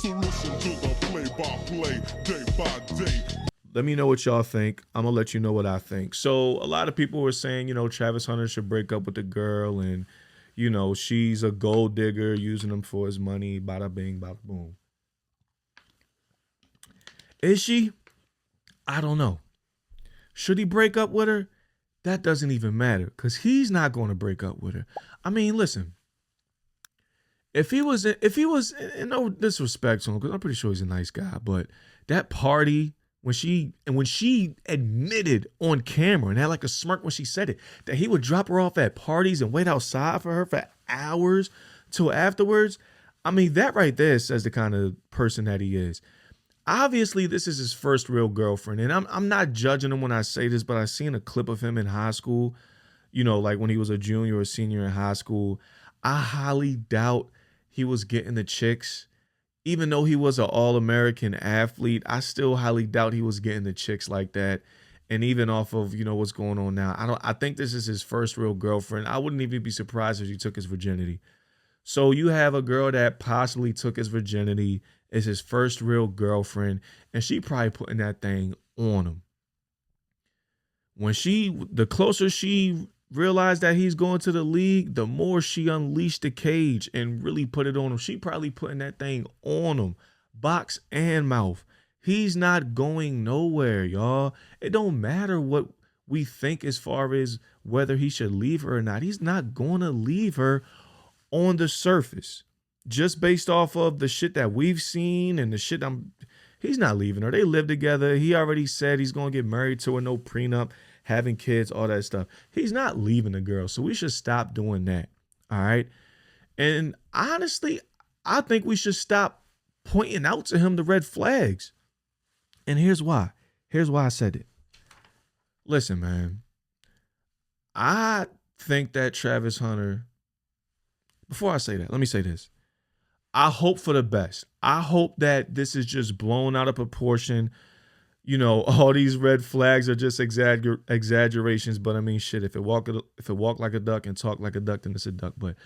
So listen to the play-by-play, day by day. Let me know what y'all think. I'm gonna let you know what I think. So a lot of people were saying, Travis Hunter should break up with the girl, and she's a gold digger using him for his money. Bada bing, bada boom. Is she? I don't know. Should he break up with her? That doesn't even matter because he's not going to break up with her. I mean, listen. If he was, and no disrespect to him, because I'm pretty sure he's a nice guy, but that party when she admitted on camera and had like a smirk when she said it that he would drop her off at parties and wait outside for her for hours till afterwards. I mean, that right there says the kind of person that he is. Obviously, this is his first real girlfriend, and I'm not judging him when I say this, but I seen a clip of him in high school, like when he was a junior or senior in high school. I highly doubt he was getting the chicks. Even though he was an all-American athlete, I still highly doubt he was getting the chicks like that. And even off of, what's going on now, I think this is his first real girlfriend. I wouldn't even be surprised if she took his virginity. So you have a girl that possibly took his virginity, is his first real girlfriend, and she probably putting that thing on him. The closer she realized that he's going to the league, the more she unleashed the cage and really put it on him. She probably putting that thing on him, box and mouth. He's not going nowhere, y'all. It don't matter what we think as far as whether he should leave her or not. He's not going to leave her on the surface. Just based off of the shit that we've seen and the shit he's not leaving her. They live together. He already said he's going to get married to her, no prenup, having kids, all that stuff. He's not leaving the girl. So we should stop doing that. All right. And honestly, I think we should stop pointing out to him the red flags. And here's why. Here's why I said it. Listen, man. I think that Travis Hunter, before I say that, let me say this. I hope for the best. I hope that this is just blown out of proportion. All these red flags are just exaggerations. But I mean, shit, if it walk like a duck and talk like a duck, then it's a duck. But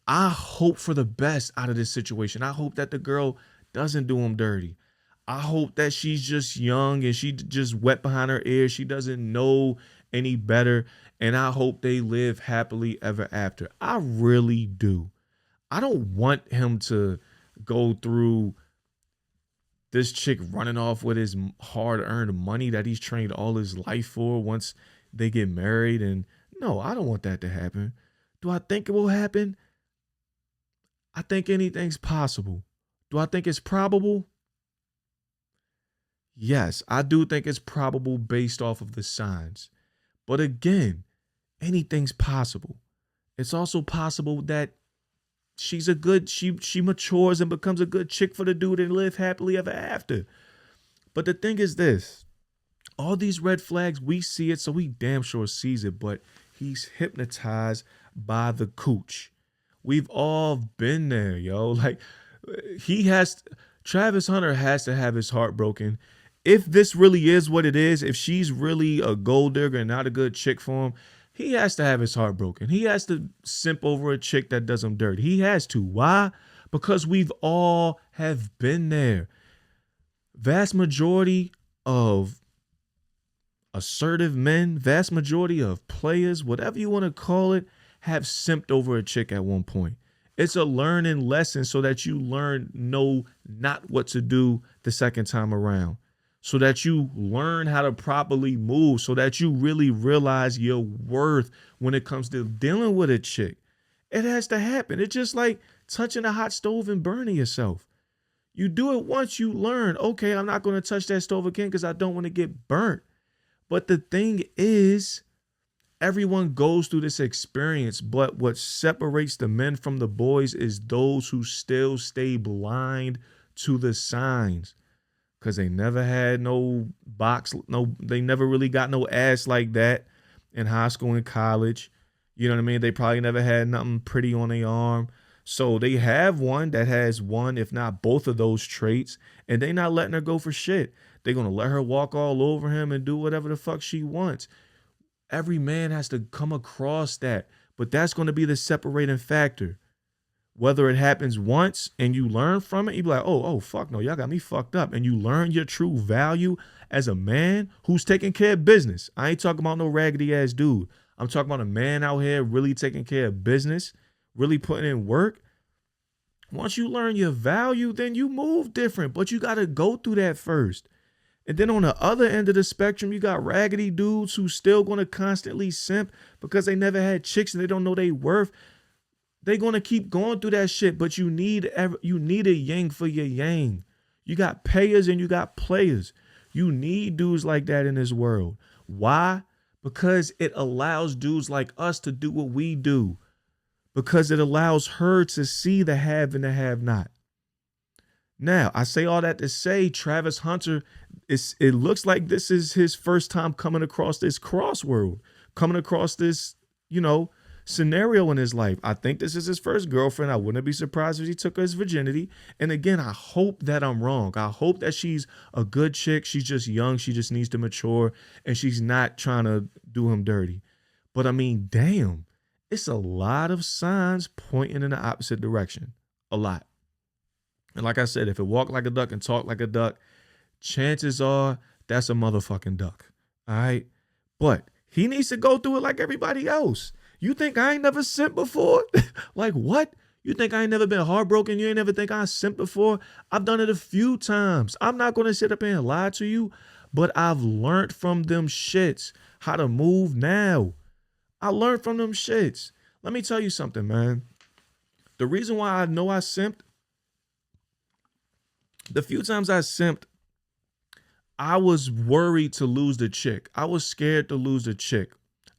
I hope for the best out of this situation. I hope that the girl doesn't do him dirty. I hope that she's just young and she just wet behind her ears. She doesn't know any better. And I hope they live happily ever after. I really do. I don't want him to go through this chick running off with his hard-earned money that he's trained all his life for once they get married. And no, I don't want that to happen. Do I think it will happen? I think anything's possible. Do I think it's probable? Yes, I do think it's probable based off of the signs. But again, anything's possible. It's also possible that she matures and becomes a good chick for the dude and live happily ever after. But the thing is this, all these red flags, we see it, so he damn sure sees it, but he's hypnotized by the cooch. We've all been there, yo. Like, Travis Hunter has to have his heart broken. If this really is what it is, if she's really a gold digger and not a good chick for him, he has to have his heart broken. He has to simp over a chick that does him dirty. He has to. Why? Because we've all have been there. Vast majority of assertive men, vast majority of players, whatever you want to call it, have simped over a chick at one point. It's a learning lesson so that you know not what to do the second time around. So that you learn how to properly move, so that you really realize your worth when it comes to dealing with a chick. It has to happen. It's just like touching a hot stove and burning yourself. You do it once, you learn, okay, I'm not going to touch that stove again because I don't want to get burnt. But the thing is, everyone goes through this experience, but what separates the men from the boys is those who still stay blind to the signs. Because they never had they never really got no ass like that in high school and college. You know what I mean? They probably never had nothing pretty on their arm. So they have one that has one, if not both of those traits, and they not letting her go for shit. They're going to let her walk all over him and do whatever the fuck she wants. Every man has to come across that, but that's going to be the separating factor. Whether it happens once and you learn from it, you be like, oh, fuck no, y'all got me fucked up. And you learn your true value as a man who's taking care of business. I ain't talking about no raggedy ass dude. I'm talking about a man out here really taking care of business, really putting in work. Once you learn your value, then you move different, but you got to go through that first. And then on the other end of the spectrum, you got raggedy dudes who still going to constantly simp because they never had chicks and they don't know their worth. They're going to keep going through that shit, but you need a yang for your yang. You got payers and you got players. You need dudes like that in this world. Why? Because it allows dudes like us to do what we do. Because it allows her to see the have and the have not. Now, I say all that to say Travis Hunter, it looks like this is his first time coming across this crossword, coming across this, scenario in his life. I think this is his first girlfriend. I wouldn't be surprised if he took his virginity. And again, I hope that I'm wrong. I hope that she's a good chick. She's just young. She just needs to mature and she's not trying to do him dirty. But I mean, damn, it's a lot of signs pointing in the opposite direction. A lot. And like I said, if it walk like a duck and talk like a duck, chances are that's a motherfucking duck. All right. But he needs to go through it like everybody else. You think I ain't never simped before? Like what? You think I ain't never been heartbroken? You ain't never think I simped before? I've done it a few times. I'm not going to sit up here and lie to you, but I've learned from them shits how to move now. I learned from them shits. Let me tell you something, man. The reason why I know I simped, the few times I simped, I was worried to lose the chick. I was scared to lose the chick.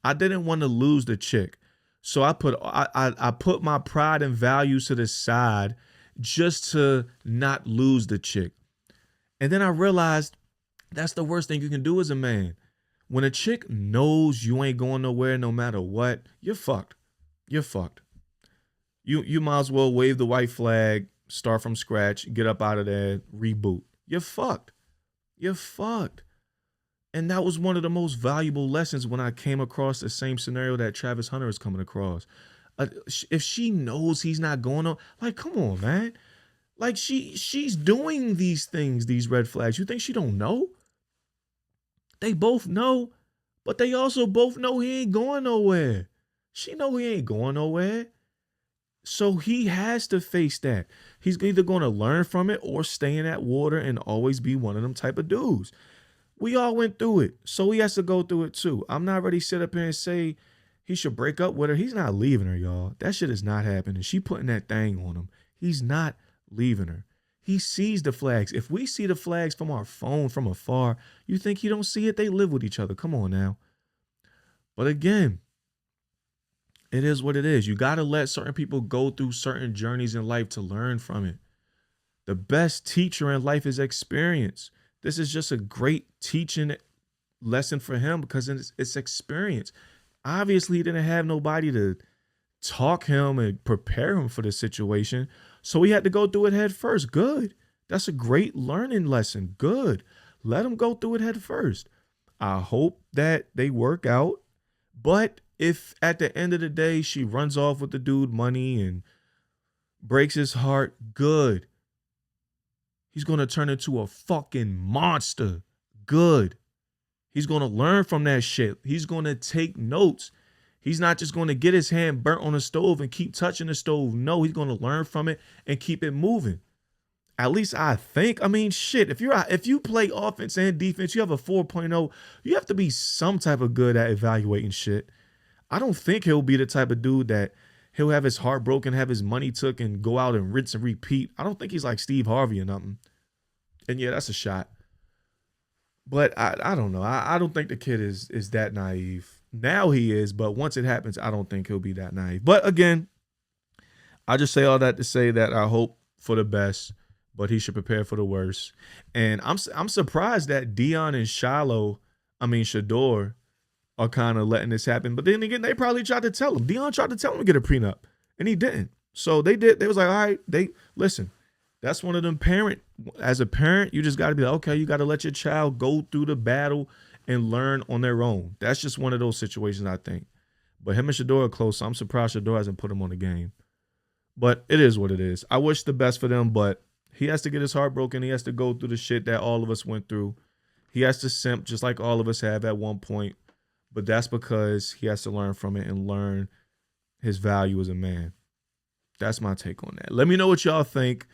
I didn't want to lose the chick. So I put my pride and values to the side just to not lose the chick. And then I realized that's the worst thing you can do as a man. When a chick knows you ain't going nowhere no matter what, you're fucked. You're fucked. You might as well wave the white flag, start from scratch, get up out of there, reboot. You're fucked. You're fucked. And that was one of the most valuable lessons when I came across the same scenario that Travis Hunter is coming across. If she knows he's not going on, like, come on, man. Like she's doing these things, these red flags. You think she don't know? They both know, but they also both know he ain't going nowhere. She know he ain't going nowhere. So he has to face that. He's either going to learn from it or stay in that water and always be one of them type of dudes. We all went through it, so he has to go through it too. I'm not ready to sit up here and say he should break up with her. He's not leaving her, y'all. That shit is not happening. She putting that thing on him. He's not leaving her. He sees the flags. If we see the flags from our phone from afar, you think he don't see it? They live with each other. Come on now. But again, it is what it is. You got to let certain people go through certain journeys in life to learn from it. The best teacher in life is experience. This is just a great teaching lesson for him because it's experience. Obviously, he didn't have nobody to talk him and prepare him for the situation. So he had to go through it head first. Good. That's a great learning lesson. Good. Let him go through it head first. I hope that they work out. But if at the end of the day, she runs off with the dude money and breaks his heart, good. He's going to turn into a fucking monster. Good. He's going to learn from that shit. He's going to take notes. He's not just going to get his hand burnt on the stove and keep touching the stove. No, he's going to learn from it and keep it moving. At least I think. I mean, shit, if you play offense and defense, you have a 4.0, you have to be some type of good at evaluating shit. I don't think he'll be the type of dude that he'll have his heart broken, have his money took, and go out and rinse and repeat. I don't think he's like Steve Harvey or nothing. And yeah, that's a shot. But I don't know. I don't think the kid is that naive. Now he is, but once it happens, I don't think he'll be that naive. But again, I just say all that to say that I hope for the best, but he should prepare for the worst. And I'm surprised that Dion and Shador are kind of letting this happen. But then again, they probably tried to tell him. Dion tried to tell him to get a prenup, and he didn't. So they did. They was like, all right, listen. That's one of them as a parent, you just got to be like, okay, you got to let your child go through the battle and learn on their own. That's just one of those situations, I think. But him and Shador are close, so I'm surprised Shador hasn't put him on the game. But it is what it is. I wish the best for them, but he has to get his heart broken. He has to go through the shit that all of us went through. He has to simp just like all of us have at one point. But that's because he has to learn from it and learn his value as a man. That's my take on that. Let me know what y'all think.